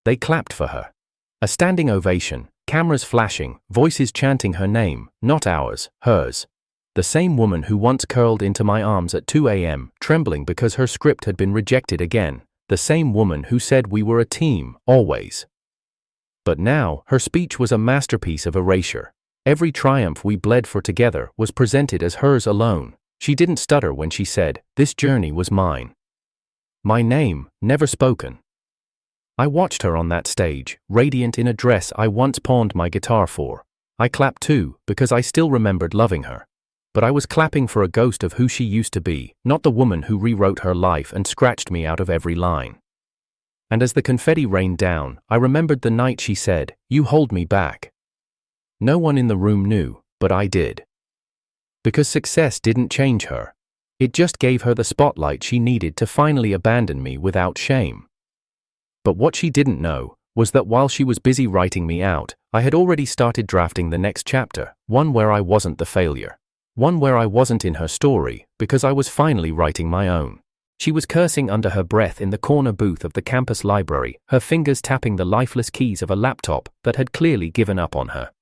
They clapped for her. A standing ovation, cameras flashing, voices chanting her name, not ours, hers. The same woman who once curled into my arms at 2 a.m., trembling because her script had been rejected again. The same woman who said we were a team, always. But now, her speech was a masterpiece of erasure. Every triumph we bled for together was presented as hers alone. She didn't stutter when she said, "This journey was mine." My name, never spoken. I watched her on that stage, radiant in a dress I once pawned my guitar for. I clapped too, because I still remembered loving her. But I was clapping for a ghost of who she used to be, not the woman who rewrote her life and scratched me out of every line. And as the confetti rained down, I remembered the night she said, "You hold me back." No one in the room knew, but I did. Because success didn't change her. It just gave her the spotlight she needed to finally abandon me without shame. But what she didn't know was that while she was busy writing me out, I had already started drafting the next chapter, one where I wasn't the failure. One where I wasn't in her story, because I was finally writing my own. She was cursing under her breath in the corner booth of the campus library, her fingers tapping the lifeless keys of a laptop that had clearly given up on her.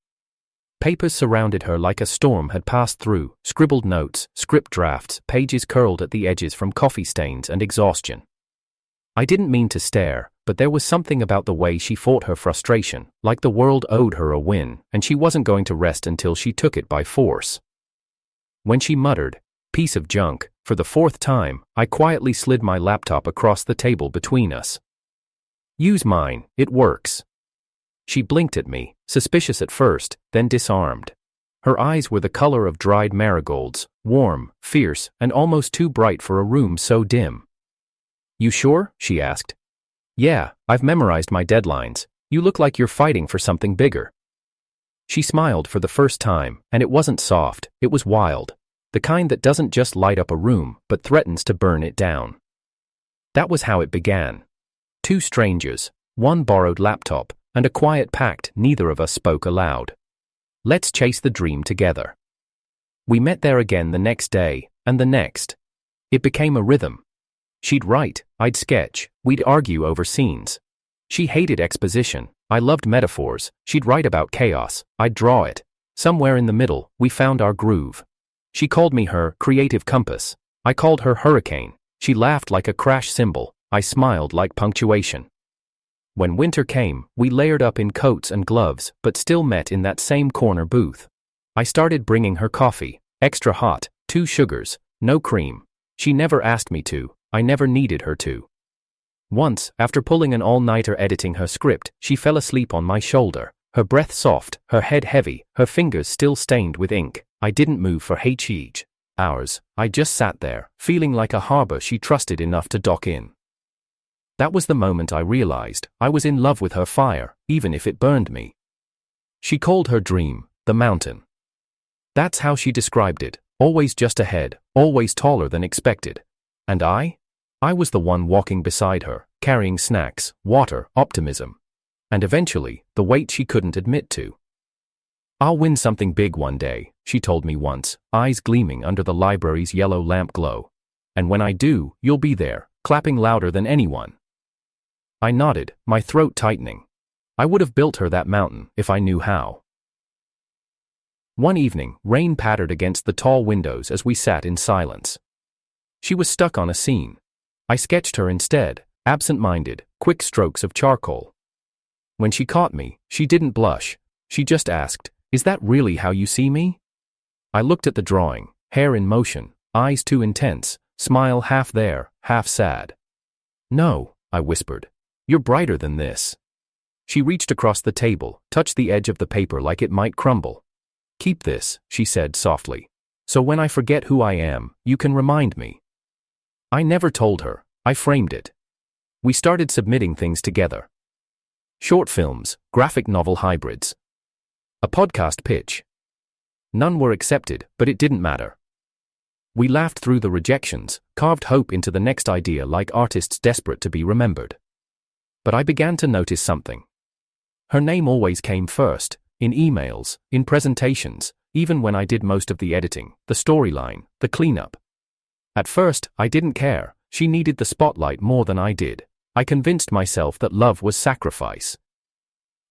Papers surrounded her like a storm had passed through, scribbled notes, script drafts, pages curled at the edges from coffee stains and exhaustion. I didn't mean to stare, but there was something about the way she fought her frustration, like the world owed her a win, and she wasn't going to rest until she took it by force. When she muttered, "Piece of junk," for the fourth time, I quietly slid my laptop across the table between us. "Use mine, it works." She blinked at me, suspicious at first, then disarmed. Her eyes were the color of dried marigolds, warm, fierce, and almost too bright for a room so dim. "You sure?" she asked. "Yeah, I've memorized my deadlines. You look like you're fighting for something bigger." She smiled for the first time, and it wasn't soft, it was wild. The kind that doesn't just light up a room, but threatens to burn it down. That was how it began. Two strangers, one borrowed laptop, and a quiet pact neither of us spoke aloud. Let's chase the dream together. We met there again the next day, and the next. It became a rhythm. She'd write, I'd sketch, we'd argue over scenes. She hated exposition, I loved metaphors. She'd write about chaos, I'd draw it. Somewhere in the middle, we found our groove. She called me her creative compass. I called her hurricane. She laughed like a crash cymbal. I smiled like punctuation. When winter came, we layered up in coats and gloves, but still met in that same corner booth. I started bringing her coffee, extra hot, 2 sugars, no cream. She never asked me to, I never needed her to. Once, after pulling an all-nighter editing her script, she fell asleep on my shoulder, her breath soft, her head heavy, her fingers still stained with ink. I didn't move for hours. I just sat there, feeling like a harbor she trusted enough to dock in. That was the moment I realized I was in love with her fire, even if it burned me. She called her dream, the mountain. That's how she described it, always just ahead, always taller than expected. And I was the one walking beside her, carrying snacks, water, optimism. And eventually, the weight she couldn't admit to. "I'll win something big one day," she told me once, eyes gleaming under the library's yellow lamp glow. "And when I do, you'll be there, clapping louder than anyone." I nodded, my throat tightening. I would have built her that mountain if I knew how. One evening, rain pattered against the tall windows as we sat in silence. She was stuck on a scene. I sketched her instead, absent-minded, quick strokes of charcoal. When she caught me, she didn't blush. She just asked, "Is that really how you see me?" I looked at the drawing, hair in motion, eyes too intense, smile half there, half sad. "No," I whispered. "You're brighter than this." She reached across the table, touched the edge of the paper like it might crumble. "Keep this," she said softly. "So when I forget who I am, you can remind me." I never told her, I framed it. We started submitting things together. Short films, graphic novel hybrids. A podcast pitch. None were accepted, but it didn't matter. We laughed through the rejections, carved hope into the next idea like artists desperate to be remembered. But I began to notice something. Her name always came first, in emails, in presentations, even when I did most of the editing, the storyline, the cleanup. At first, I didn't care. She needed the spotlight more than I did. I convinced myself that love was sacrifice.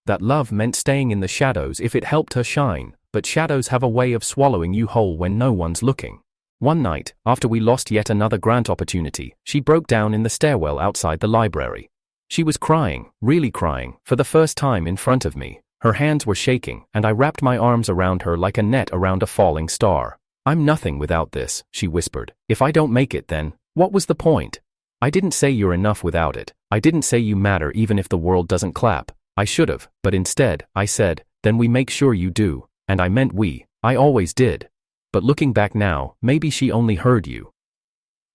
That love meant staying in the shadows if it helped her shine, but shadows have a way of swallowing you whole when no one's looking. One night, after we lost yet another grant opportunity, she broke down in the stairwell outside the library. She was crying, really crying, for the first time in front of me. Her hands were shaking, and I wrapped my arms around her like a net around a falling star. "I'm nothing without this," she whispered. "If I don't make it, then what was the point? I didn't say you're enough without it. I didn't say you matter even if the world doesn't clap. I should have, but instead, I said, then we make sure you do. And I meant we. I always did. But looking back now, maybe she only heard you."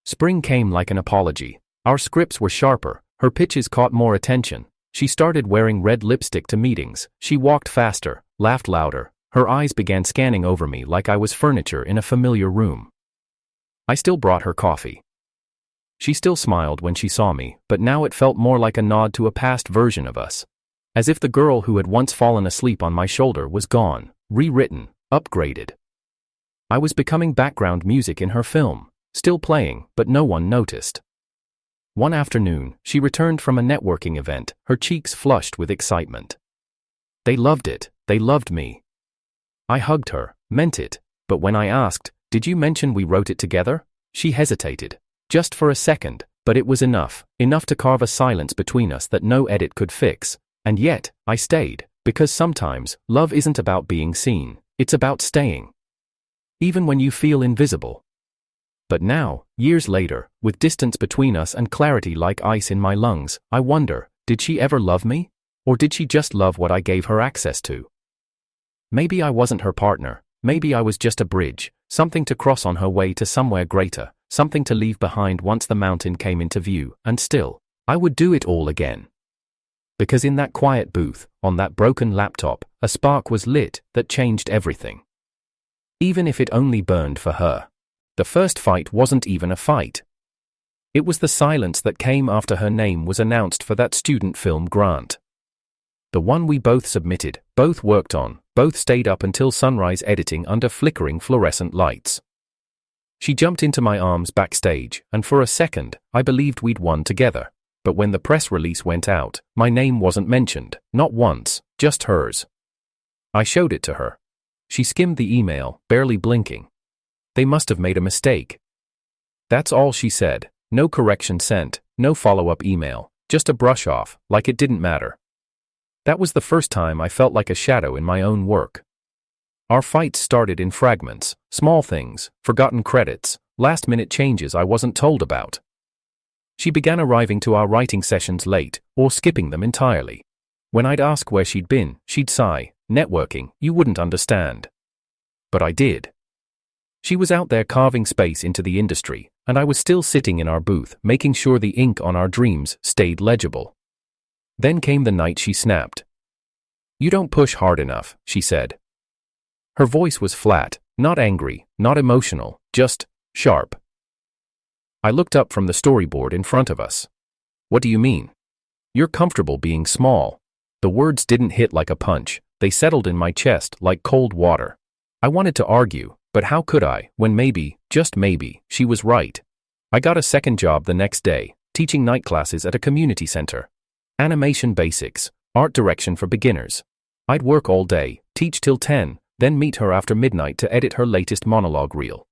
Spring came like an apology. Our scripts were sharper, her pitches caught more attention. She started wearing red lipstick to meetings, she walked faster, laughed louder, her eyes began scanning over me like I was furniture in a familiar room. I still brought her coffee. She still smiled when she saw me, but now it felt more like a nod to a past version of us. As if the girl who had once fallen asleep on my shoulder was gone, rewritten, upgraded. I was becoming background music in her film, still playing, but no one noticed. One afternoon, she returned from a networking event, her cheeks flushed with excitement. They loved it, they loved me. I hugged her, meant it, but when I asked, "Did you mention we wrote it together?" she hesitated. Just for a second, but it was enough to carve a silence between us that no edit could fix. And yet, I stayed, because sometimes, love isn't about being seen, it's about staying. Even when you feel invisible. But now, years later, with distance between us and clarity like ice in my lungs, I wonder, did she ever love me? Or did she just love what I gave her access to? Maybe I wasn't her partner, maybe I was just a bridge, something to cross on her way to somewhere greater, something to leave behind once the mountain came into view, and still, I would do it all again. Because in that quiet booth, on that broken laptop, a spark was lit that changed everything. Even if it only burned for her. The first fight wasn't even a fight. It was the silence that came after her name was announced for that student film grant. The one we both submitted, both worked on, both stayed up until sunrise editing under flickering fluorescent lights. She jumped into my arms backstage, and for a second, I believed we'd won together. But when the press release went out, my name wasn't mentioned, not once, just hers. I showed it to her. She skimmed the email, barely blinking. They must have made a mistake. That's all she said, no correction sent, no follow-up email, just a brush off, like it didn't matter. That was the first time I felt like a shadow in my own work. Our fights started in fragments, small things, forgotten credits, last-minute changes I wasn't told about. She began arriving to our writing sessions late, or skipping them entirely. When I'd ask where she'd been, she'd sigh, "Networking, you wouldn't understand." But I did. She was out there carving space into the industry, and I was still sitting in our booth, making sure the ink on our dreams stayed legible. Then came the night she snapped. "You don't push hard enough," she said. Her voice was flat, not angry, not emotional, just sharp. I looked up from the storyboard in front of us. "What do you mean? You're comfortable being small." The words didn't hit like a punch, they settled in my chest like cold water. I wanted to argue, but how could I, when maybe, just maybe, she was right. I got a second job the next day, teaching night classes at a community center. Animation basics, art direction for beginners. I'd work all day, teach till 10, then meet her after midnight to edit her latest monologue reel.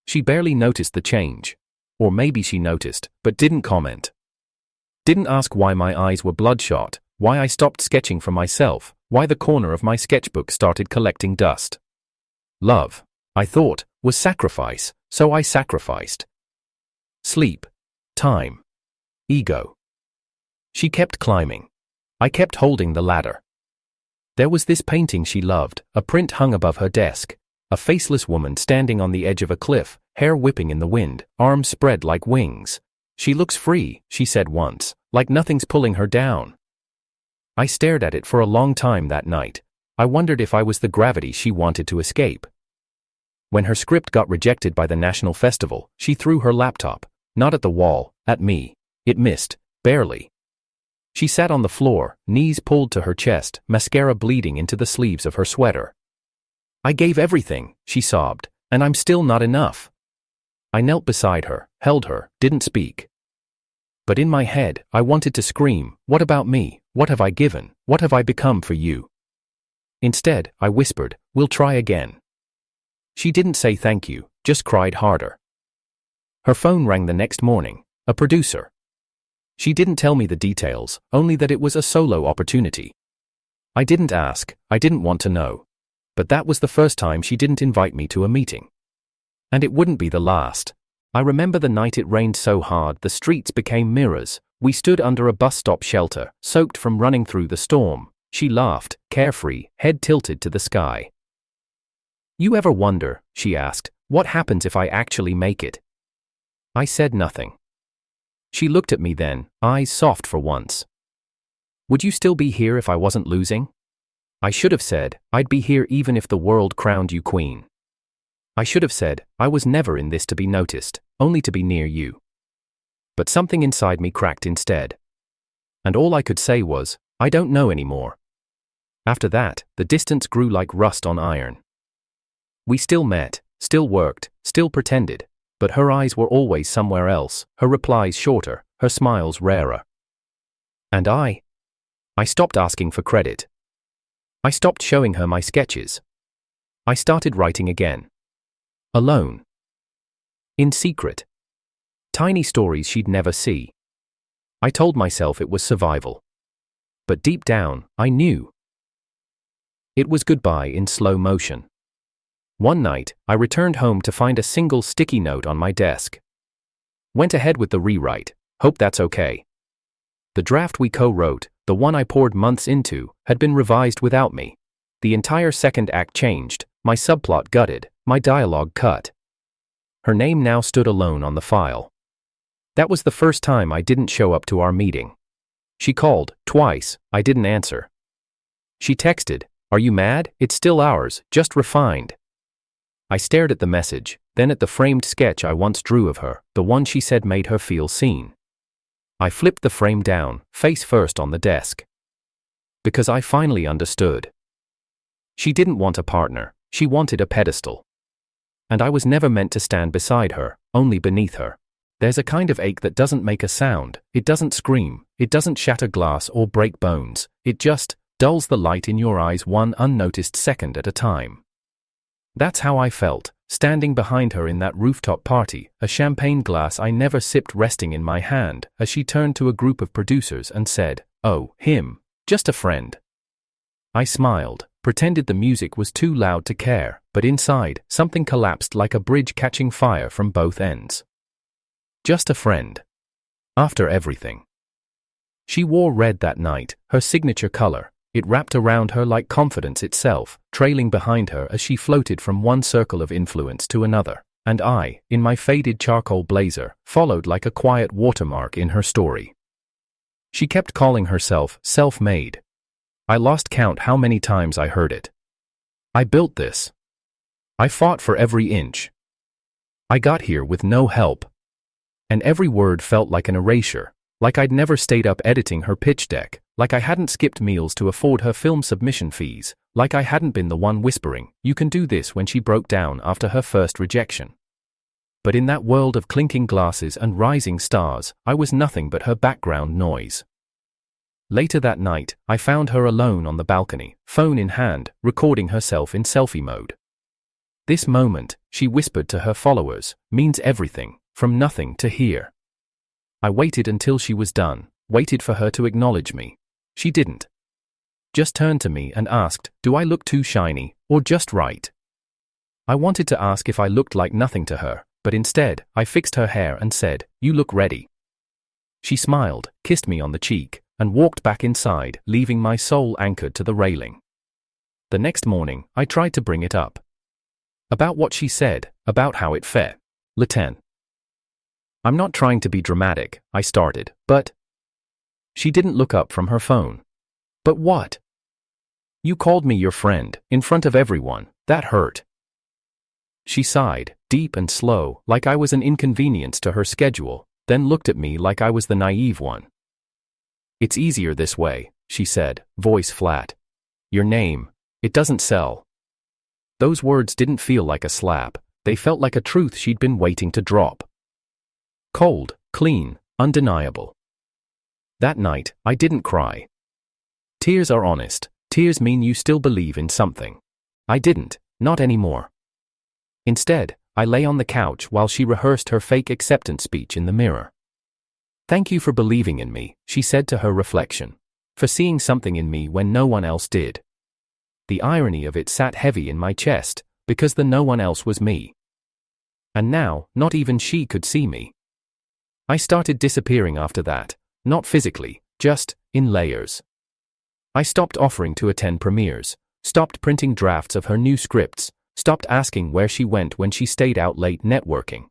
She barely noticed the change. Or maybe she noticed, but didn't comment. Didn't ask why my eyes were bloodshot, why I stopped sketching for myself, why the corner of my sketchbook started collecting dust. Love, I thought, was sacrifice, so I sacrificed. Sleep. Time. Ego. She kept climbing. I kept holding the ladder. There was this painting she loved, a print hung above her desk. A faceless woman standing on the edge of a cliff, hair whipping in the wind, arms spread like wings. "She looks free," she said once, "like nothing's pulling her down." I stared at it for a long time that night. I wondered if I was the gravity she wanted to escape. When her script got rejected by the national festival, she threw her laptop, not at the wall, at me. It missed, barely. She sat on the floor, knees pulled to her chest, mascara bleeding into the sleeves of her sweater. "I gave everything," she sobbed, "and I'm still not enough." I knelt beside her, held her, didn't speak. But in my head, I wanted to scream, "What about me? What have I given? What have I become for you?" Instead, I whispered, "We'll try again." She didn't say thank you, just cried harder. Her phone rang the next morning, a producer. She didn't tell me the details, only that it was a solo opportunity. I didn't ask, I didn't want to know. But that was the first time she didn't invite me to a meeting. And it wouldn't be the last. I remember the night it rained so hard the streets became mirrors. We stood under a bus stop shelter, soaked from running through the storm. She laughed, carefree, head tilted to the sky. "You ever wonder," she asked, "what happens if I actually make it?" I said nothing. She looked at me then, eyes soft for once. "Would you still be here if I wasn't losing?" I should have said, "I'd be here even if the world crowned you queen." I should have said, "I was never in this to be noticed, only to be near you." But something inside me cracked instead. And all I could say was, "I don't know anymore." After that, the distance grew like rust on iron. We still met, still worked, still pretended, but her eyes were always somewhere else, her replies shorter, her smiles rarer. And I stopped asking for credit. I stopped showing her my sketches. I started writing again. Alone. In secret. Tiny stories she'd never see. I told myself it was survival. But deep down, I knew. It was goodbye in slow motion. One night, I returned home to find a single sticky note on my desk. Went ahead with the rewrite. Hope that's okay. The draft we co-wrote, the one I poured months into, had been revised without me. The entire second act changed, my subplot gutted, my dialogue cut. Her name now stood alone on the file. That was the first time I didn't show up to our meeting. She called, twice, I didn't answer. She texted, "Are you mad? It's still ours, just refined." I stared at the message, then at the framed sketch I once drew of her, the one she said made her feel seen. I flipped the frame down, face first on the desk. Because I finally understood. She didn't want a partner, she wanted a pedestal. And I was never meant to stand beside her, only beneath her. There's a kind of ache that doesn't make a sound, it doesn't scream, it doesn't shatter glass or break bones, it just dulls the light in your eyes one unnoticed second at a time. That's how I felt, standing behind her in that rooftop party, a champagne glass I never sipped resting in my hand, as she turned to a group of producers and said, "Oh, him, just a friend." I smiled, pretended the music was too loud to care, but inside, something collapsed like a bridge catching fire from both ends. Just a friend. After everything. She wore red that night, her signature color. It wrapped around her like confidence itself, trailing behind her as she floated from one circle of influence to another, and I, in my faded charcoal blazer, followed like a quiet watermark in her story. She kept calling herself self-made. I lost count how many times I heard it. I built this. I fought for every inch. I got here with no help. And every word felt like an erasure, like I'd never stayed up editing her pitch deck, like I hadn't skipped meals to afford her film submission fees, like I hadn't been the one whispering, "You can do this," when she broke down after her first rejection. But in that world of clinking glasses and rising stars, I was nothing but her background noise. Later that night, I found her alone on the balcony, phone in hand, recording herself in selfie mode. "This moment," she whispered to her followers, "means everything, from nothing to here." I waited until she was done, waited for her to acknowledge me. She didn't. Just turned to me and asked, "Do I look too shiny, or just right?" I wanted to ask if I looked like nothing to her, but instead, I fixed her hair and said, "You look ready." She smiled, kissed me on the cheek, and walked back inside, leaving my soul anchored to the railing. The next morning, I tried to bring it up. About what she said, about how it felt. "Liten. I'm not trying to be dramatic," I started, "but..." She didn't look up from her phone. "But what?" "You called me your friend, in front of everyone, that hurt." She sighed, deep and slow, like I was an inconvenience to her schedule, then looked at me like I was the naive one. "It's easier this way," she said, voice flat. "Your name, it doesn't sell." Those words didn't feel like a slap, they felt like a truth she'd been waiting to drop. Cold, clean, undeniable. That night, I didn't cry. Tears are honest. Tears mean you still believe in something. I didn't, not anymore. Instead, I lay on the couch while she rehearsed her fake acceptance speech in the mirror. "Thank you for believing in me," she said to her reflection. "For seeing something in me when no one else did." The irony of it sat heavy in my chest, because the no one else was me. And now, not even she could see me. I started disappearing after that, not physically, just in layers. I stopped offering to attend premieres, stopped printing drafts of her new scripts, stopped asking where she went when she stayed out late networking.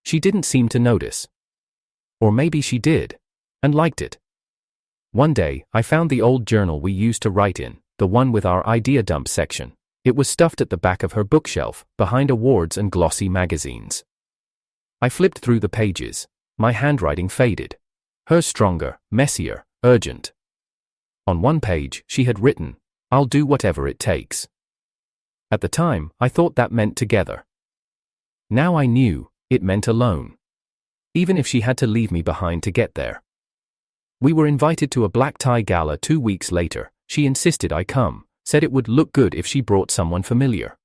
She didn't seem to notice. Or maybe she did, and liked it. One day, I found the old journal we used to write in, the one with our idea dump section. It was stuffed at the back of her bookshelf, behind awards and glossy magazines. I flipped through the pages. My handwriting faded. Hers stronger, messier, urgent. On one page, she had written, "I'll do whatever it takes." At the time, I thought that meant together. Now I knew, it meant alone. Even if she had to leave me behind to get there. We were invited to a black tie gala 2 weeks later. She insisted I come, said it would look good if she brought someone familiar.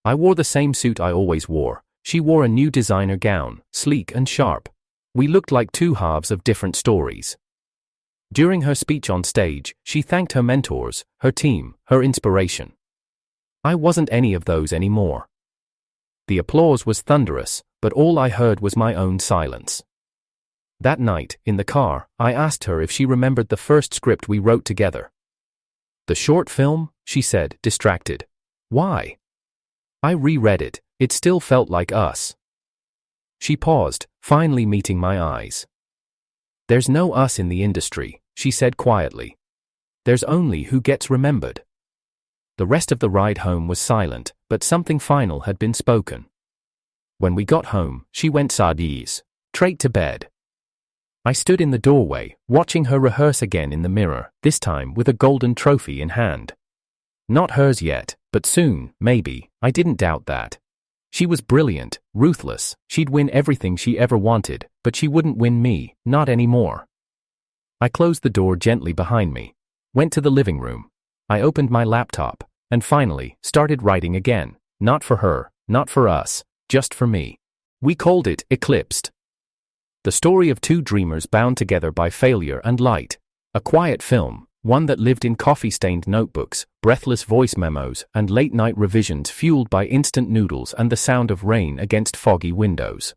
I wore the same suit I always wore. She wore a new designer gown, sleek and sharp. We looked like two halves of different stories. During her speech on stage, she thanked her mentors, her team, her inspiration. I wasn't any of those anymore. The applause was thunderous, but all I heard was my own silence. That night, in the car, I asked her if she remembered the first script we wrote together. "The short film?" she said, distracted. "Why?" I reread it. It still felt like us. She paused, finally meeting my eyes. "There's no us in the industry," she said quietly. "There's only who gets remembered." The rest of the ride home was silent, but something final had been spoken. When we got home, she went straight to bed. I stood in the doorway, watching her rehearse again in the mirror, this time with a golden trophy in hand. Not hers yet, but soon, maybe. I didn't doubt that. She was brilliant, ruthless. She'd win everything she ever wanted, but she wouldn't win me, not anymore. I closed the door gently behind me, went to the living room. I opened my laptop, and finally, started writing again. Not for her, not for us, just for me. We called it Eclipsed. The story of two dreamers bound together by failure and light. A quiet film, one that lived in coffee-stained notebooks, breathless voice memos, and late-night revisions fueled by instant noodles and the sound of rain against foggy windows.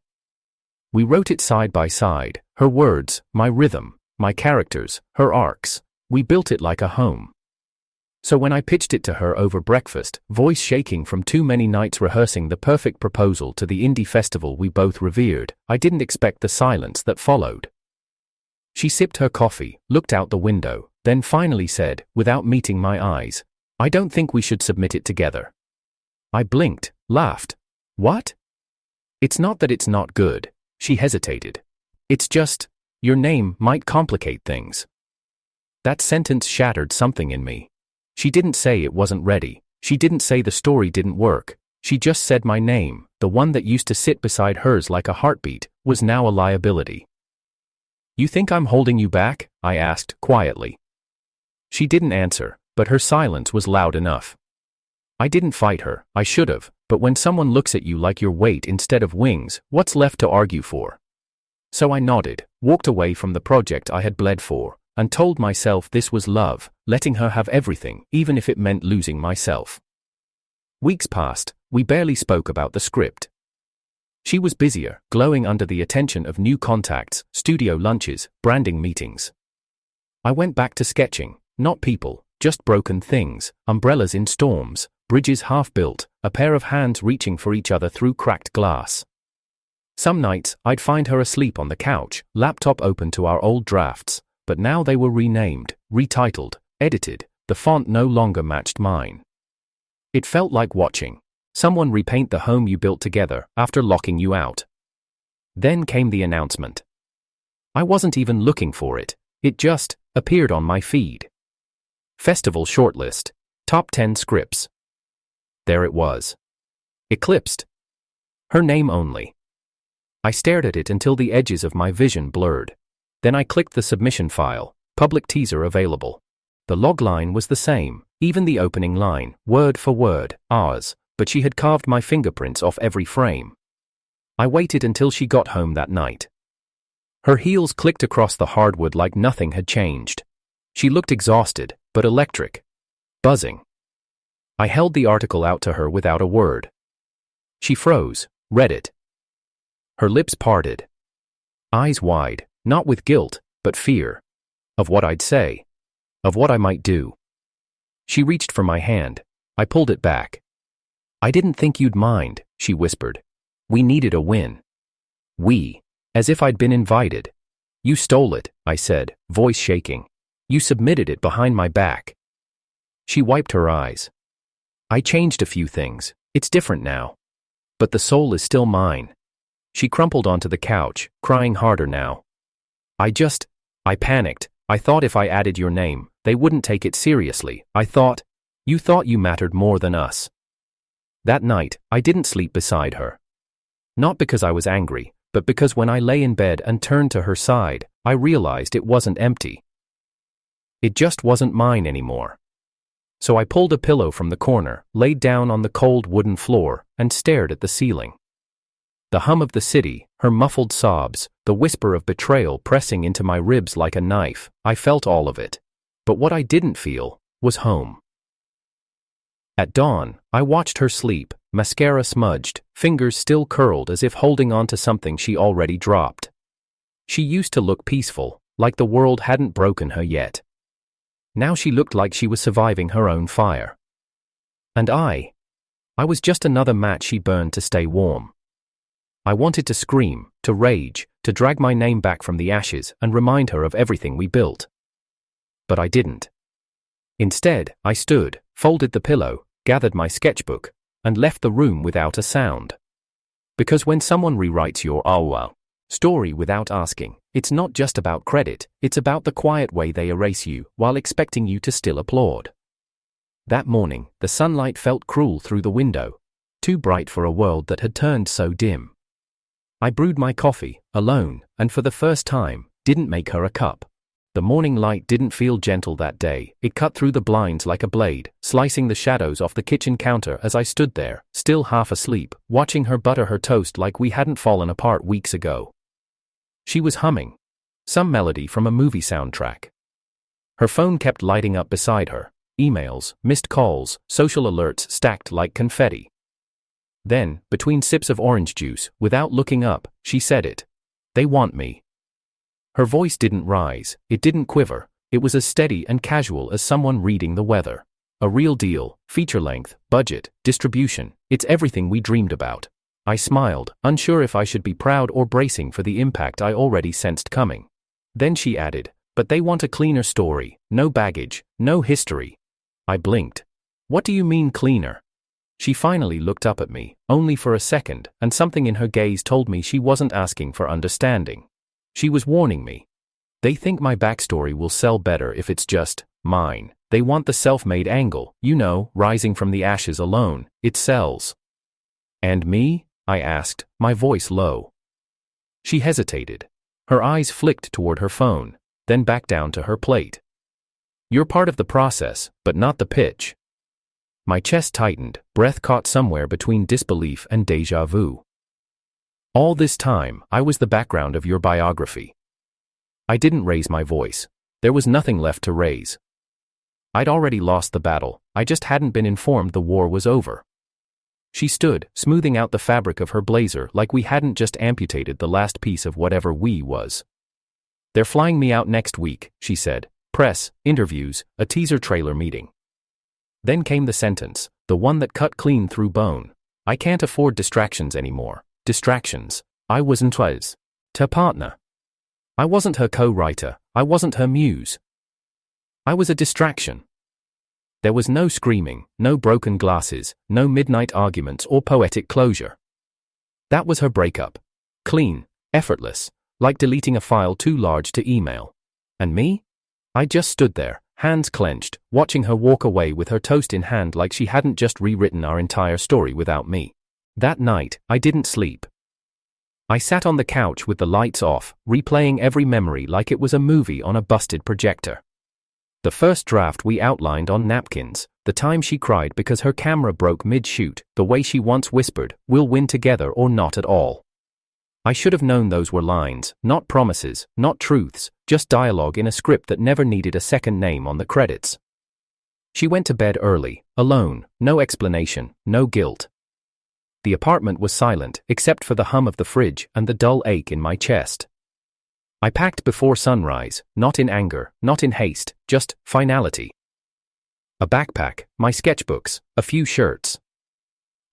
We wrote it side by side, her words, my rhythm, my characters, her arcs. We built it like a home. So when I pitched it to her over breakfast, voice shaking from too many nights rehearsing the perfect proposal to the indie festival we both revered, I didn't expect the silence that followed. She sipped her coffee, looked out the window, then finally said, without meeting my eyes, "I don't think we should submit it together." I blinked, laughed. "What?" "It's not that it's not good," she hesitated. "It's just, your name might complicate things." That sentence shattered something in me. She didn't say it wasn't ready. She didn't say the story didn't work. She just said my name, the one that used to sit beside hers like a heartbeat, was now a liability. "You think I'm holding you back?" I asked, quietly. She didn't answer, but her silence was loud enough. I didn't fight her, I should have, but when someone looks at you like you're weight instead of wings, what's left to argue for? So I nodded, walked away from the project I had bled for, and told myself this was love, letting her have everything, even if it meant losing myself. Weeks passed, we barely spoke about the script. She was busier, glowing under the attention of new contacts, studio lunches, branding meetings. I went back to sketching, not people, just broken things, umbrellas in storms, bridges half-built, a pair of hands reaching for each other through cracked glass. Some nights, I'd find her asleep on the couch, laptop open to our old drafts, but now they were renamed, retitled, edited, the font no longer matched mine. It felt like watching someone repaint the home you built together after locking you out. Then came the announcement. I wasn't even looking for it, it just appeared on my feed. Festival shortlist, top 10 scripts. There it was. Eclipsed. Her name only. I stared at it until the edges of my vision blurred. Then I clicked the submission file, public teaser available. The log line was the same, even the opening line, word for word, ours, but she had carved my fingerprints off every frame. I waited until she got home that night. Her heels clicked across the hardwood like nothing had changed. She looked exhausted, but electric. Buzzing. I held the article out to her without a word. She froze, read it. Her lips parted. Eyes wide, not with guilt, but fear. Of what I'd say. Of what I might do. She reached for my hand. I pulled it back. "I didn't think you'd mind," she whispered. "We needed a win." "We." As if I'd been invited. "You stole it," I said, voice shaking. "You submitted it behind my back." She wiped her eyes. "I changed a few things. It's different now. But the soul is still mine." She crumpled onto the couch, crying harder now. I panicked. I thought if I added your name, they wouldn't take it seriously. You thought you mattered more than us." That night, I didn't sleep beside her. Not because I was angry, but because when I lay in bed and turned to her side, I realized it wasn't empty. It just wasn't mine anymore. So I pulled a pillow from the corner, laid down on the cold wooden floor, and stared at the ceiling. The hum of the city, her muffled sobs, the whisper of betrayal pressing into my ribs like a knife, I felt all of it. But what I didn't feel was home. At dawn, I watched her sleep, mascara smudged, fingers still curled as if holding on to something she already dropped. She used to look peaceful, like the world hadn't broken her yet. Now she looked like she was surviving her own fire. And I was just another match she burned to stay warm. I wanted to scream, to rage, to drag my name back from the ashes and remind her of everything we built. But I didn't. Instead, I stood, folded the pillow, gathered my sketchbook, and left the room without a sound. Because when someone rewrites your story without asking, it's not just about credit, it's about the quiet way they erase you while expecting you to still applaud. That morning, the sunlight felt cruel through the window, too bright for a world that had turned so dim. I brewed my coffee, alone, and for the first time, didn't make her a cup. The morning light didn't feel gentle that day. It cut through the blinds like a blade, slicing the shadows off the kitchen counter as I stood there, still half asleep, watching her butter her toast like we hadn't fallen apart weeks ago. She was humming some melody from a movie soundtrack. Her phone kept lighting up beside her, emails, missed calls, social alerts stacked like confetti. Then, between sips of orange juice, without looking up, she said it. "They want me." Her voice didn't rise, it didn't quiver, it was as steady and casual as someone reading the weather. A real deal, feature length, budget, distribution, it's everything we dreamed about. I smiled, unsure if I should be proud or bracing for the impact I already sensed coming. Then she added, "But they want a cleaner story, no baggage, no history." I blinked. "What do you mean cleaner?" She finally looked up at me, only for a second, and something in her gaze told me she wasn't asking for understanding. She was warning me. "They think my backstory will sell better if it's just mine. They want the self-made angle, rising from the ashes alone. It sells." "And me?" I asked, my voice low. She hesitated. Her eyes flicked toward her phone, then back down to her plate. "You're part of the process, but not the pitch." My chest tightened, breath caught somewhere between disbelief and déjà vu. "All this time, I was the background of your biography." I didn't raise my voice. There was nothing left to raise. I'd already lost the battle, I just hadn't been informed the war was over. She stood, smoothing out the fabric of her blazer like we hadn't just amputated the last piece of whatever we was. "They're flying me out next week," she said. "Press, interviews, a teaser trailer meeting." Then came the sentence, the one that cut clean through bone. "I can't afford distractions anymore." Distractions. I wasn't his partner. I wasn't her co-writer, I wasn't her muse. I was a distraction. There was no screaming, no broken glasses, no midnight arguments or poetic closure. That was her breakup. Clean, effortless, like deleting a file too large to email. And me? I just stood there, hands clenched, watching her walk away with her toast in hand like she hadn't just rewritten our entire story without me. That night, I didn't sleep. I sat on the couch with the lights off, replaying every memory like it was a movie on a busted projector. The first draft we outlined on napkins, the time she cried because her camera broke mid-shoot, the way she once whispered, "We'll win together or not at all." I should have known those were lines, not promises, not truths, just dialogue in a script that never needed a second name on the credits. She went to bed early, alone, no explanation, no guilt. The apartment was silent, except for the hum of the fridge and the dull ache in my chest. I packed before sunrise, not in anger, not in haste, just finality. A backpack, my sketchbooks, a few shirts.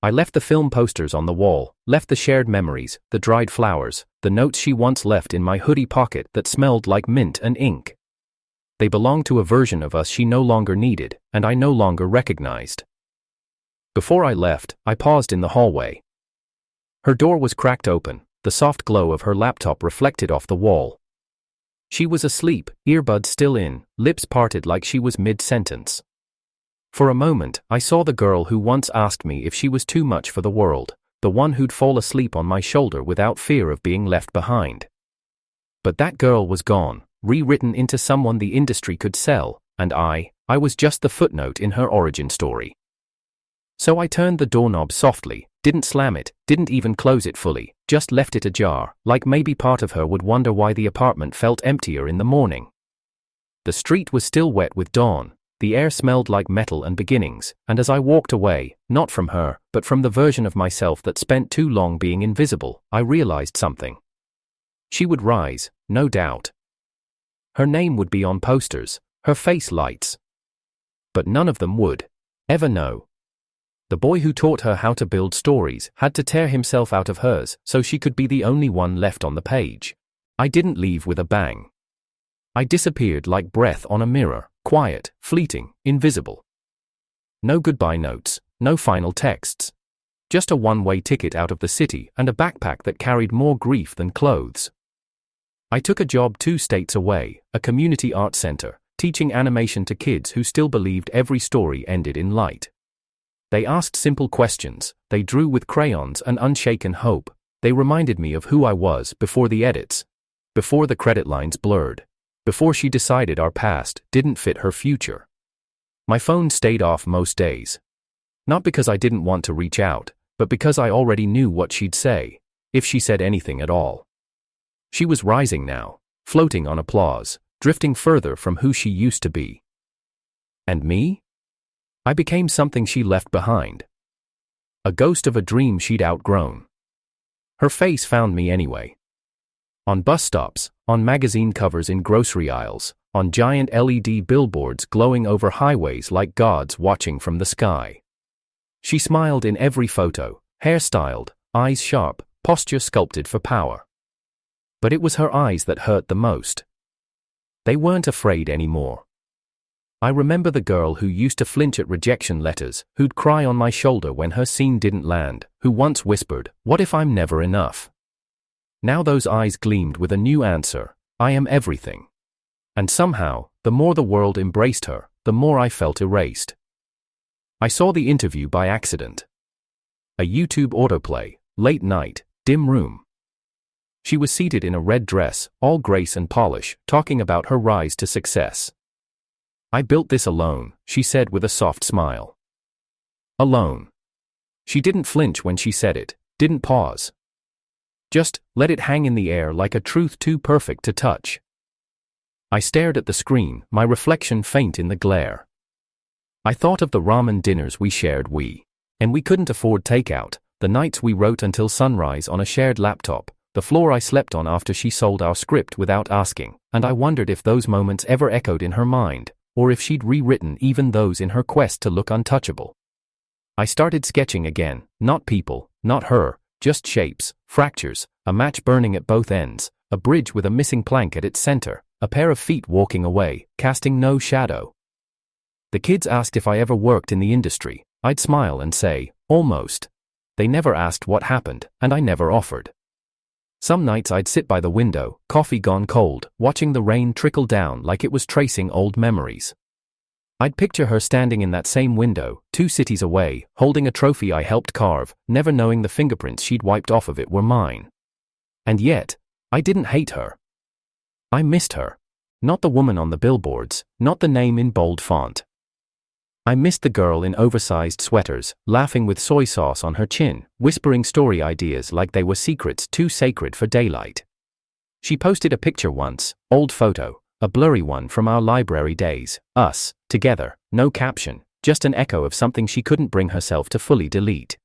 I left the film posters on the wall, left the shared memories, the dried flowers, the notes she once left in my hoodie pocket that smelled like mint and ink. They belonged to a version of us she no longer needed, and I no longer recognized. Before I left, I paused in the hallway. Her door was cracked open, the soft glow of her laptop reflected off the wall. She was asleep, earbuds still in, lips parted like she was mid-sentence. For a moment, I saw the girl who once asked me if she was too much for the world, the one who'd fall asleep on my shoulder without fear of being left behind. But that girl was gone, rewritten into someone the industry could sell, and I was just the footnote in her origin story. So I turned the doorknob softly, didn't slam it, didn't even close it fully, just left it ajar, like maybe part of her would wonder why the apartment felt emptier in the morning. The street was still wet with dawn, the air smelled like metal and beginnings, and as I walked away, not from her, but from the version of myself that spent too long being invisible, I realized something. She would rise, no doubt. Her name would be on posters, her face lights. But none of them would ever know. The boy who taught her how to build stories had to tear himself out of hers so she could be the only one left on the page. I didn't leave with a bang. I disappeared like breath on a mirror, quiet, fleeting, invisible. No goodbye notes, no final texts. Just a one-way ticket out of the city and a backpack that carried more grief than clothes. I took a job 2 states away, a community art center, teaching animation to kids who still believed every story ended in light. They asked simple questions, they drew with crayons and unshaken hope, they reminded me of who I was before the edits, before the credit lines blurred, before she decided our past didn't fit her future. My phone stayed off most days. Not because I didn't want to reach out, but because I already knew what she'd say, if she said anything at all. She was rising now, floating on applause, drifting further from who she used to be. And me? I became something she left behind. A ghost of a dream she'd outgrown. Her face found me anyway. On bus stops, on magazine covers in grocery aisles, on giant LED billboards glowing over highways like gods watching from the sky. She smiled in every photo, hair styled, eyes sharp, posture sculpted for power. But it was her eyes that hurt the most. They weren't afraid anymore. I remember the girl who used to flinch at rejection letters, who'd cry on my shoulder when her scene didn't land, who once whispered, "What if I'm never enough?" Now those eyes gleamed with a new answer, "I am everything." And somehow, the more the world embraced her, the more I felt erased. I saw the interview by accident. A YouTube autoplay, late night, dim room. She was seated in a red dress, all grace and polish, talking about her rise to success. "I built this alone," she said with a soft smile. Alone. She didn't flinch when she said it, didn't pause. Just let it hang in the air like a truth too perfect to touch. I stared at the screen, my reflection faint in the glare. I thought of the ramen dinners we shared, and we couldn't afford takeout, the nights we wrote until sunrise on a shared laptop, the floor I slept on after she sold our script without asking, and I wondered if those moments ever echoed in her mind, or if she'd rewritten even those in her quest to look untouchable. I started sketching again, not people, not her, just shapes, fractures, a match burning at both ends, a bridge with a missing plank at its center, a pair of feet walking away, casting no shadow. The kids asked if I ever worked in the industry. I'd smile and say, almost. They never asked what happened, and I never offered. Some nights I'd sit by the window, coffee gone cold, watching the rain trickle down like it was tracing old memories. I'd picture her standing in that same window, 2 cities away, holding a trophy I helped carve, never knowing the fingerprints she'd wiped off of it were mine. And yet, I didn't hate her. I missed her. Not the woman on the billboards, not the name in bold font. I missed the girl in oversized sweaters, laughing with soy sauce on her chin, whispering story ideas like they were secrets too sacred for daylight. She posted a picture once, old photo, a blurry one from our library days, us, together, no caption, just an echo of something she couldn't bring herself to fully delete.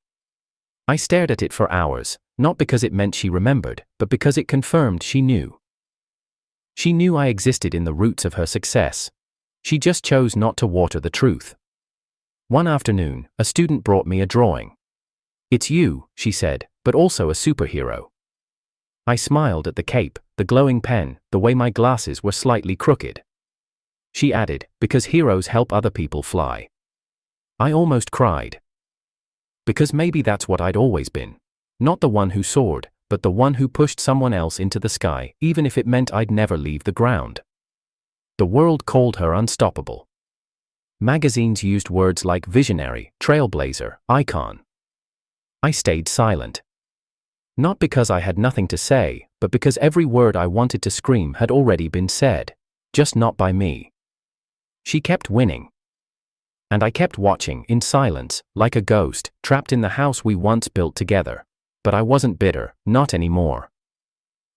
I stared at it for hours, not because it meant she remembered, but because it confirmed she knew. She knew I existed in the roots of her success. She just chose not to water the truth. One afternoon, a student brought me a drawing. "It's you," she said, "but also a superhero." I smiled at the cape, the glowing pen, the way my glasses were slightly crooked. She added, "Because heroes help other people fly." I almost cried. Because maybe that's what I'd always been. Not the one who soared, but the one who pushed someone else into the sky, even if it meant I'd never leave the ground. The world called her unstoppable. Magazines used words like visionary, trailblazer, icon. I stayed silent. Not because I had nothing to say, but because every word I wanted to scream had already been said, just not by me. She kept winning. And I kept watching, in silence, like a ghost, trapped in the house we once built together. But I wasn't bitter, not anymore.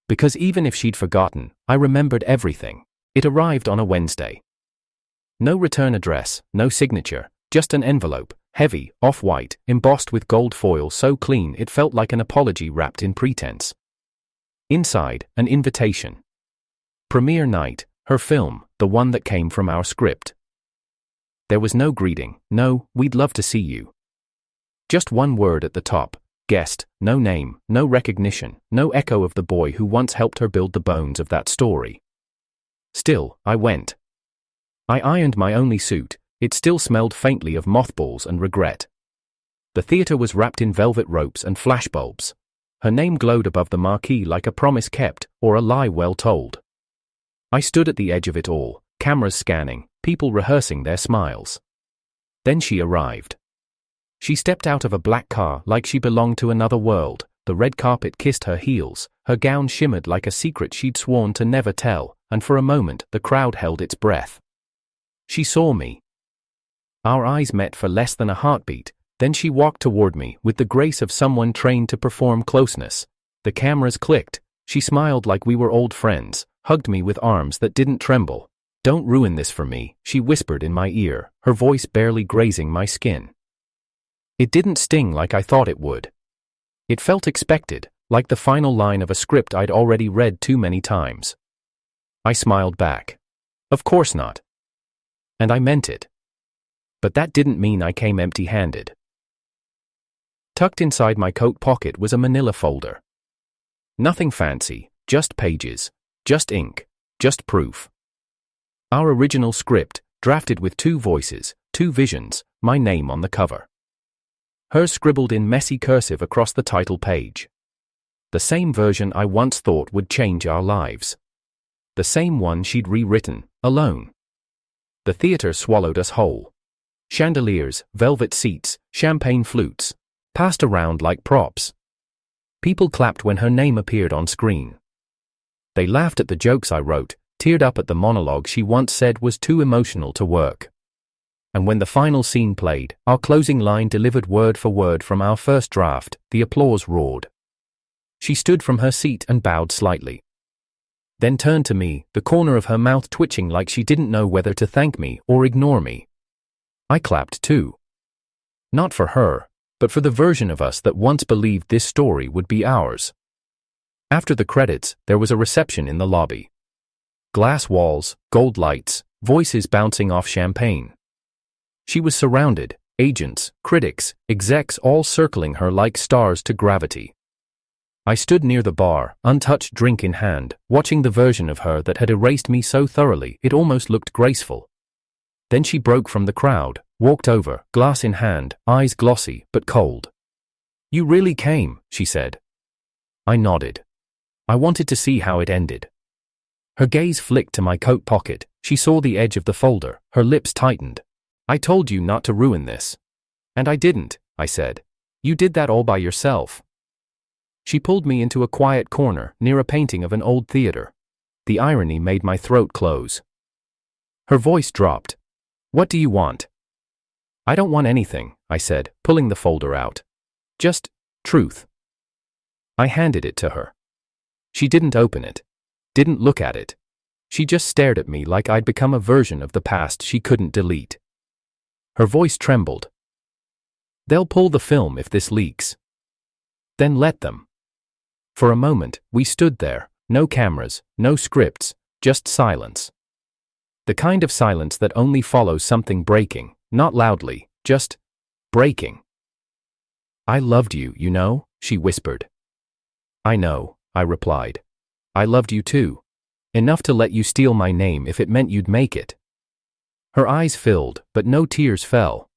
Because even if she'd forgotten, I remembered everything. It arrived on a Wednesday. No return address, no signature, just an envelope, heavy, off-white, embossed with gold foil so clean it felt like an apology wrapped in pretense. Inside, an invitation. Premiere night, her film, the one that came from our script. There was no greeting, no, "We'd love to see you." Just one word at the top, guest, no name, no recognition, no echo of the boy who once helped her build the bones of that story. Still, I went. I ironed my only suit, it still smelled faintly of mothballs and regret. The theater was wrapped in velvet ropes and flashbulbs. Her name glowed above the marquee like a promise kept, or a lie well told. I stood at the edge of it all, cameras scanning, people rehearsing their smiles. Then she arrived. She stepped out of a black car like she belonged to another world, the red carpet kissed her heels, her gown shimmered like a secret she'd sworn to never tell, and for a moment the crowd held its breath. She saw me. Our eyes met for less than a heartbeat, then she walked toward me with the grace of someone trained to perform closeness. The cameras clicked, she smiled like we were old friends, hugged me with arms that didn't tremble. "Don't ruin this for me," she whispered in my ear, her voice barely grazing my skin. It didn't sting like I thought it would. It felt expected, like the final line of a script I'd already read too many times. I smiled back. Of course not. And I meant it. But that didn't mean I came empty-handed. Tucked inside my coat pocket was a manila folder. Nothing fancy, just pages, just ink, just proof. Our original script, drafted with 2 voices, 2 visions, my name on the cover. Hers scribbled in messy cursive across the title page. The same version I once thought would change our lives. The same one she'd rewritten, alone. The theater swallowed us whole. Chandeliers, velvet seats, champagne flutes, passed around like props. People clapped when her name appeared on screen. They laughed at the jokes I wrote, teared up at the monologue she once said was too emotional to work. And when the final scene played, our closing line delivered word for word from our first draft, the applause roared. She stood from her seat and bowed slightly. Then turned to me, the corner of her mouth twitching like she didn't know whether to thank me or ignore me. I clapped too. Not for her, but for the version of us that once believed this story would be ours. After the credits, there was a reception in the lobby. Glass walls, gold lights, voices bouncing off champagne. She was surrounded, agents, critics, execs all circling her like stars to gravity. I stood near the bar, untouched drink in hand, watching the version of her that had erased me so thoroughly it almost looked graceful. Then she broke from the crowd, walked over, glass in hand, eyes glossy but cold. "You really came," she said. I nodded. I wanted to see how it ended. Her gaze flicked to my coat pocket, she saw the edge of the folder, her lips tightened. "I told you not to ruin this." "And I didn't," I said. "You did that all by yourself." She pulled me into a quiet corner near a painting of an old theater. The irony made my throat close. Her voice dropped. "What do you want?" "I don't want anything," I said, pulling the folder out. "Just truth." I handed it to her. She didn't open it. Didn't look at it. She just stared at me like I'd become a version of the past she couldn't delete. Her voice trembled. "They'll pull the film if this leaks." "Then let them." For a moment, we stood there, no cameras, no scripts, just silence. The kind of silence that only follows something breaking, not loudly, just breaking. "I loved you, you know," she whispered. "I know," I replied. "I loved you too. Enough to let you steal my name if it meant you'd make it." Her eyes filled, but no tears fell.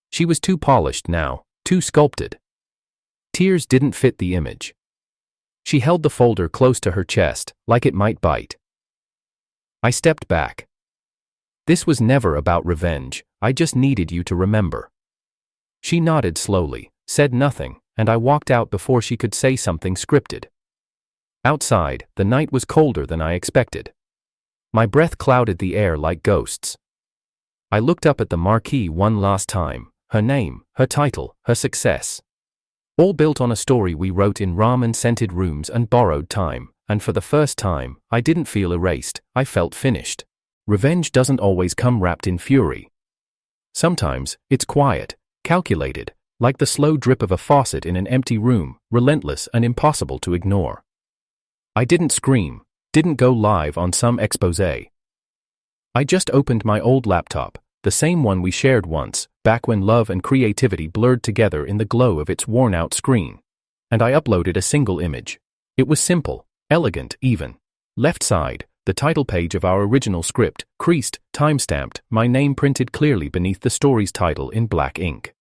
She was too polished now, too sculpted. Tears didn't fit the image. She held the folder close to her chest, like it might bite. I stepped back. "This was never about revenge, I just needed you to remember." She nodded slowly, said nothing, and I walked out before she could say something scripted. Outside, the night was colder than I expected. My breath clouded the air like ghosts. I looked up at the marquee one last time, her name, her title, her success. All built on a story we wrote in ramen-scented rooms and borrowed time, and for the first time, I didn't feel erased, I felt finished. Revenge doesn't always come wrapped in fury. Sometimes, it's quiet, calculated, like the slow drip of a faucet in an empty room, relentless and impossible to ignore. I didn't scream, didn't go live on some exposé. I just opened my old laptop, the same one we shared once, back when love and creativity blurred together in the glow of its worn-out screen. And I uploaded a single image. It was simple, elegant even. Left side, the title page of our original script, creased, time-stamped, my name printed clearly beneath the story's title in black ink.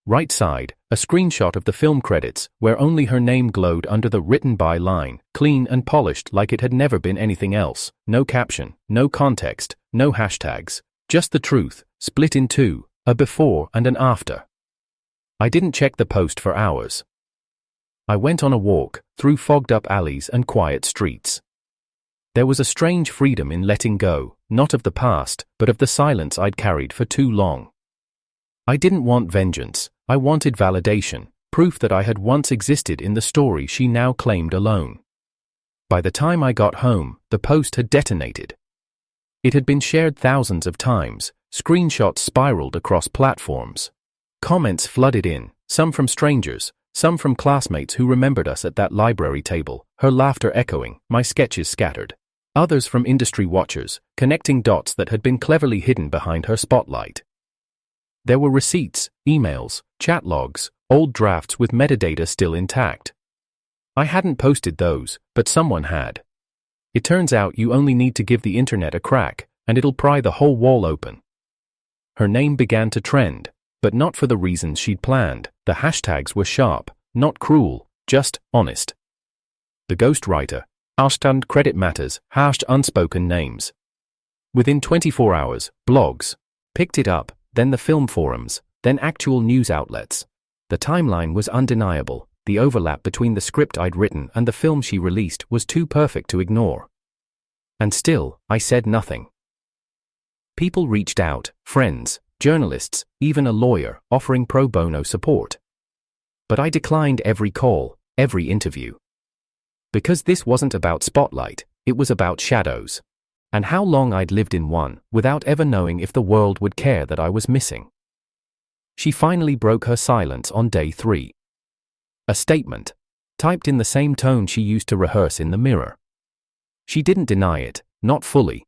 Right side, a screenshot of the film credits, where only her name glowed under the written by line, clean and polished like it had never been anything else, no caption, no context, no hashtags, just the truth, split in two, a before and an after. I didn't check the post for hours. I went on a walk, through fogged-up alleys and quiet streets. There was a strange freedom in letting go, not of the past, but of the silence I'd carried for too long. I didn't want vengeance, I wanted validation, proof that I had once existed in the story she now claimed alone. By the time I got home, the post had detonated. It had been shared thousands of times, screenshots spiraled across platforms. Comments flooded in, some from strangers, some from classmates who remembered us at that library table, her laughter echoing, my sketches scattered. Others from industry watchers, connecting dots that had been cleverly hidden behind her spotlight. There were receipts, emails, chat logs, old drafts with metadata still intact. I hadn't posted those, but someone had. It turns out you only need to give the internet a crack, and it'll pry the whole wall open. Her name began to trend, but not for the reasons she'd planned. The hashtags were sharp, not cruel, just honest. The ghostwriter, hashtag credit matters, hashed unspoken names. Within 24 hours, blogs picked it up, then the film forums, then actual news outlets. The timeline was undeniable. The overlap between the script I'd written and the film she released was too perfect to ignore. And still, I said nothing. People reached out, friends, journalists, even a lawyer, offering pro bono support. But I declined every call, every interview. Because this wasn't about spotlight, it was about shadows. And how long I'd lived in one, without ever knowing if the world would care that I was missing. She finally broke her silence on day 3. A statement, typed in the same tone she used to rehearse in the mirror. She didn't deny it, not fully.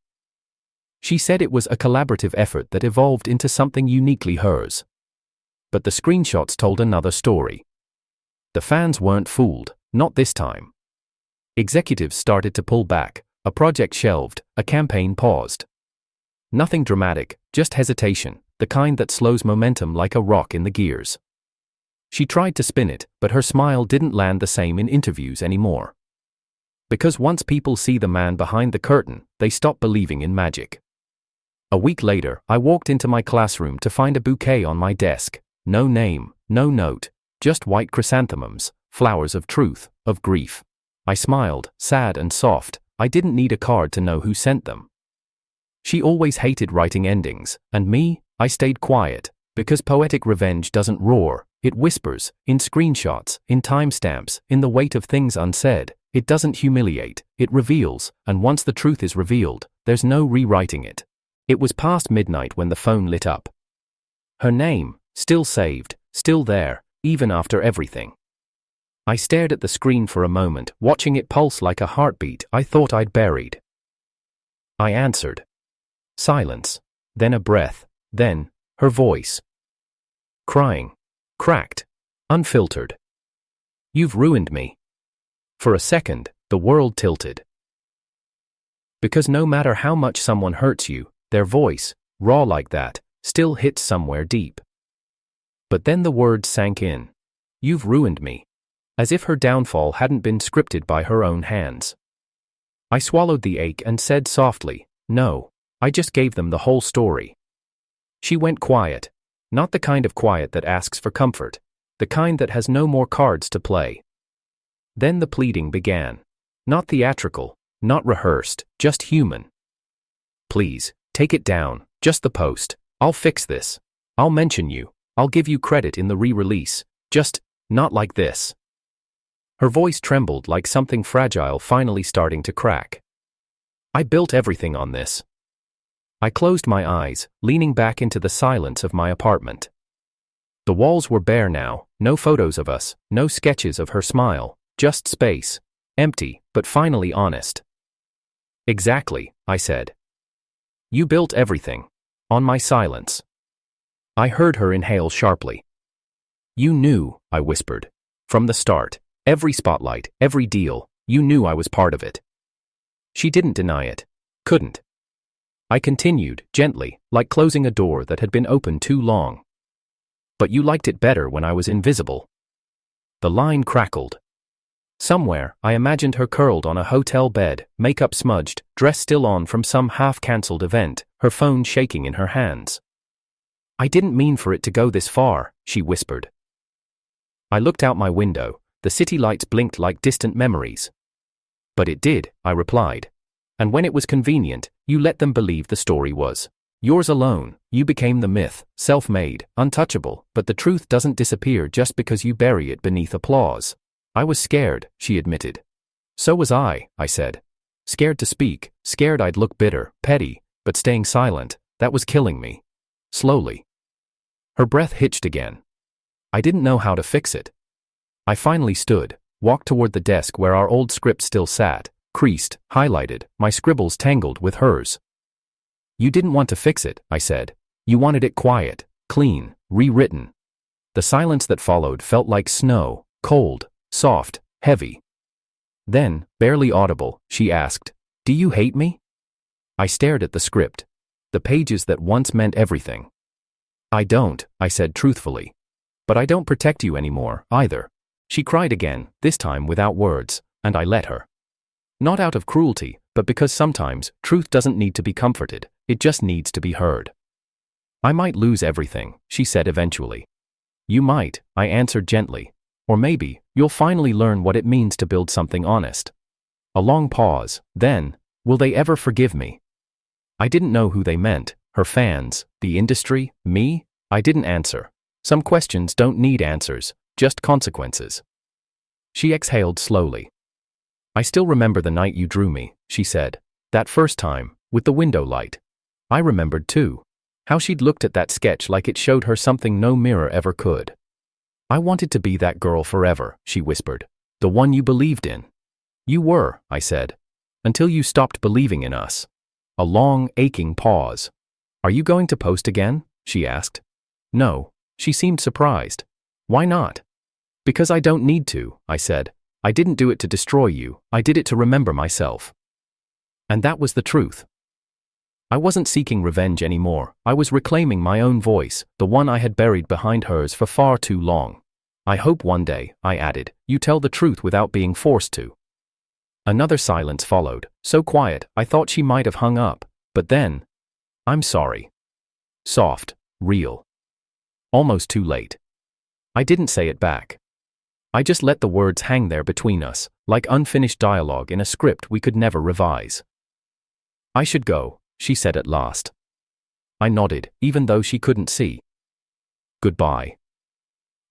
She said it was a collaborative effort that evolved into something uniquely hers. But the screenshots told another story. The fans weren't fooled, not this time. Executives started to pull back, a project shelved, a campaign paused. Nothing dramatic, just hesitation, the kind that slows momentum like a rock in the gears. She tried to spin it, but her smile didn't land the same in interviews anymore. Because once people see the man behind the curtain, they stop believing in magic. A week later, I walked into my classroom to find a bouquet on my desk. No name, no note, just white chrysanthemums, flowers of truth, of grief. I smiled, sad and soft. I didn't need a card to know who sent them. She always hated writing endings, and me, I stayed quiet, because poetic revenge doesn't roar, it whispers, in screenshots, in timestamps, in the weight of things unsaid. It doesn't humiliate, it reveals, and once the truth is revealed, there's no rewriting it. It was past midnight when the phone lit up. Her name, still saved, still there, even after everything. I stared at the screen for a moment, watching it pulse like a heartbeat I thought I'd buried. I answered. Silence. Then a breath. Then, her voice. Crying. Cracked. Unfiltered. You've ruined me. For a second, the world tilted. Because no matter how much someone hurts you, their voice, raw like that, still hits somewhere deep. But then the words sank in. You've ruined me. As if her downfall hadn't been scripted by her own hands. I swallowed the ache and said softly, no, I just gave them the whole story. She went quiet. Not the kind of quiet that asks for comfort. The kind that has no more cards to play. Then the pleading began. Not theatrical, not rehearsed, just human. Please, take it down, just the post. I'll fix this. I'll mention you. I'll give you credit in the re-release. Just, not like this. Her voice trembled like something fragile finally starting to crack. I built everything on this. I closed my eyes, leaning back into the silence of my apartment. The walls were bare now, no photos of us, no sketches of her smile, just space. Empty, but finally honest. Exactly, I said. You built everything. On my silence. I heard her inhale sharply. You knew, I whispered. From the start. Every spotlight, every deal, you knew I was part of it. She didn't deny it. Couldn't. I continued, gently, like closing a door that had been open too long. But you liked it better when I was invisible. The line crackled. Somewhere, I imagined her curled on a hotel bed, makeup smudged, dress still on from some half-cancelled event, her phone shaking in her hands. I didn't mean for it to go this far, she whispered. I looked out my window. The city lights blinked like distant memories. But it did, I replied. And when it was convenient, you let them believe the story was yours alone. You became the myth, self-made, untouchable, but the truth doesn't disappear just because you bury it beneath applause. I was scared, she admitted. So was I said. Scared to speak, scared I'd look bitter, petty, but staying silent, that was killing me. Slowly. Her breath hitched again. I didn't know how to fix it. I finally stood, walked toward the desk where our old script still sat, creased, highlighted, my scribbles tangled with hers. You didn't want to fix it, I said. You wanted it quiet, clean, rewritten. The silence that followed felt like snow, cold, soft, heavy. Then, barely audible, she asked, "Do you hate me?" I stared at the script. The pages that once meant everything. I don't, I said truthfully. But I don't protect you anymore, either. She cried again, this time without words, and I let her. Not out of cruelty, but because sometimes, truth doesn't need to be comforted, it just needs to be heard. I might lose everything, she said eventually. You might, I answered gently. Or maybe, you'll finally learn what it means to build something honest. A long pause, then, will they ever forgive me? I didn't know who they meant, her fans, the industry, me? I didn't answer. Some questions don't need answers. Just consequences. She exhaled slowly. I still remember the night you drew me, she said. That first time, with the window light. I remembered too. How she'd looked at that sketch like it showed her something no mirror ever could. I wanted to be that girl forever, she whispered. The one you believed in. You were, I said. Until you stopped believing in us. A long, aching pause. Are you going to post again? She asked. No. She seemed surprised. Why not? Because I don't need to, I said. I didn't do it to destroy you, I did it to remember myself. And that was the truth. I wasn't seeking revenge anymore, I was reclaiming my own voice, the one I had buried behind hers for far too long. I hope one day, I added, you tell the truth without being forced to. Another silence followed, so quiet I thought she might have hung up, but then, I'm sorry. Soft, real. Almost too late. I didn't say it back. I just let the words hang there between us, like unfinished dialogue in a script we could never revise. "I should go," she said at last. I nodded, even though she couldn't see. "Goodbye."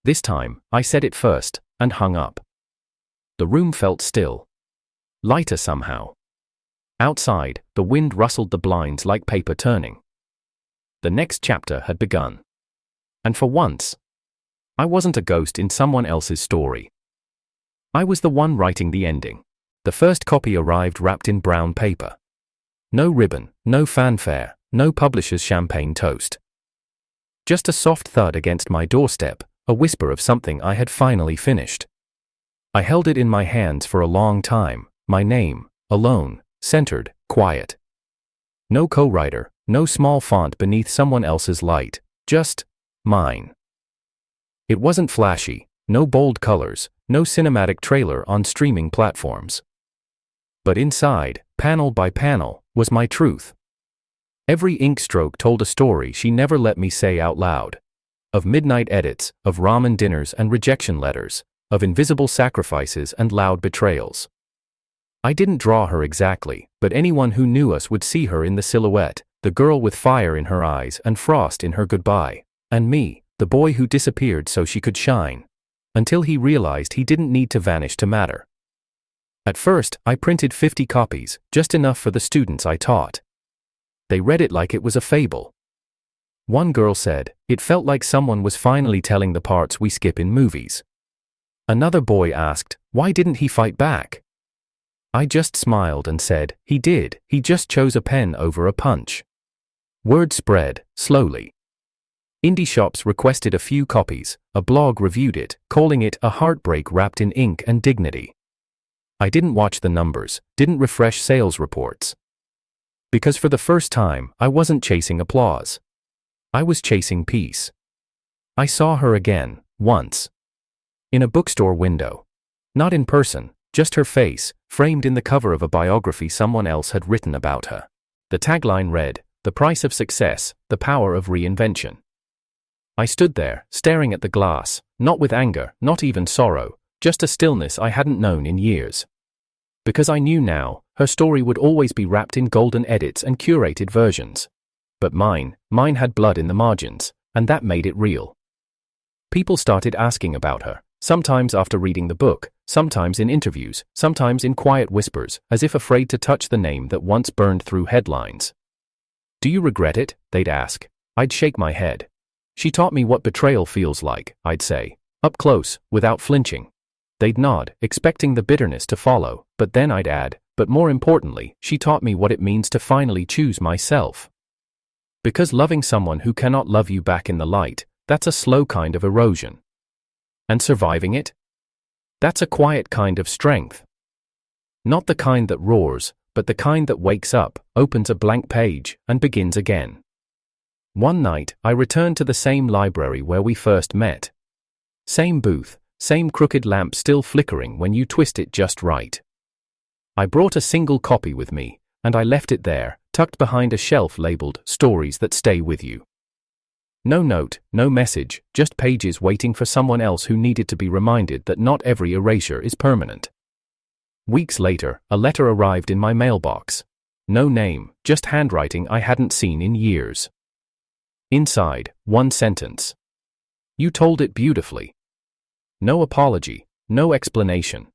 This time, I said it first, and hung up. The room felt still. Lighter somehow. Outside, the wind rustled the blinds like paper turning. The next chapter had begun. And for once, I wasn't a ghost in someone else's story. I was the one writing the ending. The first copy arrived wrapped in brown paper. No ribbon, no fanfare, no publisher's champagne toast. Just a soft thud against my doorstep, a whisper of something I had finally finished. I held it in my hands for a long time, my name, alone, centered, quiet. No co-writer, no small font beneath someone else's light, just mine. It wasn't flashy, no bold colors, no cinematic trailer on streaming platforms. But inside, panel by panel, was my truth. Every ink stroke told a story she never let me say out loud. Of midnight edits, of ramen dinners and rejection letters, of invisible sacrifices and loud betrayals. I didn't draw her exactly, but anyone who knew us would see her in the silhouette, the girl with fire in her eyes and frost in her goodbye, and me, the boy who disappeared so she could shine, until he realized he didn't need to vanish to matter. At first, I printed 50 copies, just enough for the students I taught. They read it like it was a fable. One girl said, it felt like someone was finally telling the parts we skip in movies. Another boy asked, why didn't he fight back? I just smiled and said, he did, he just chose a pen over a punch. Word spread, slowly. Indie shops requested a few copies, a blog reviewed it, calling it a heartbreak wrapped in ink and dignity. I didn't watch the numbers, didn't refresh sales reports. Because for the first time, I wasn't chasing applause. I was chasing peace. I saw her again, once. In a bookstore window. Not in person, just her face, framed in the cover of a biography someone else had written about her. The tagline read, "The price of success, the power of reinvention." I stood there, staring at the glass, not with anger, not even sorrow, just a stillness I hadn't known in years. Because I knew now, her story would always be wrapped in golden edits and curated versions. But mine had blood in the margins, and that made it real. People started asking about her, sometimes after reading the book, sometimes in interviews, sometimes in quiet whispers, as if afraid to touch the name that once burned through headlines. "Do you regret it?" they'd ask. I'd shake my head. "She taught me what betrayal feels like," I'd say, up close, without flinching. They'd nod, expecting the bitterness to follow, but then I'd add, "But more importantly, she taught me what it means to finally choose myself." Because loving someone who cannot love you back in the light, that's a slow kind of erosion. And surviving it? That's a quiet kind of strength. Not the kind that roars, but the kind that wakes up, opens a blank page, and begins again. One night, I returned to the same library where we first met. Same booth, same crooked lamp still flickering when you twist it just right. I brought a single copy with me, and I left it there, tucked behind a shelf labeled "Stories That Stay With You." No note, no message, just pages waiting for someone else who needed to be reminded that not every erasure is permanent. Weeks later, a letter arrived in my mailbox. No name, just handwriting I hadn't seen in years. Inside, one sentence. "You told it beautifully." No apology, no explanation.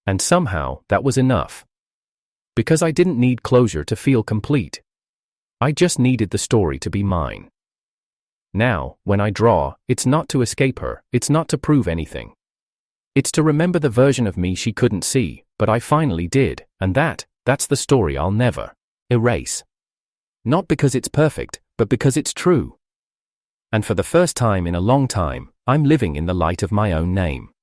And somehow, that was enough. Because I didn't need closure to feel complete. I just needed the story to be mine. Now, when I draw, it's not to escape her, it's not to prove anything. It's to remember the version of me she couldn't see, but I finally did, and that's the story I'll never erase. Not because it's perfect, but because it's true. And for the first time in a long time, I'm living in the light of my own name.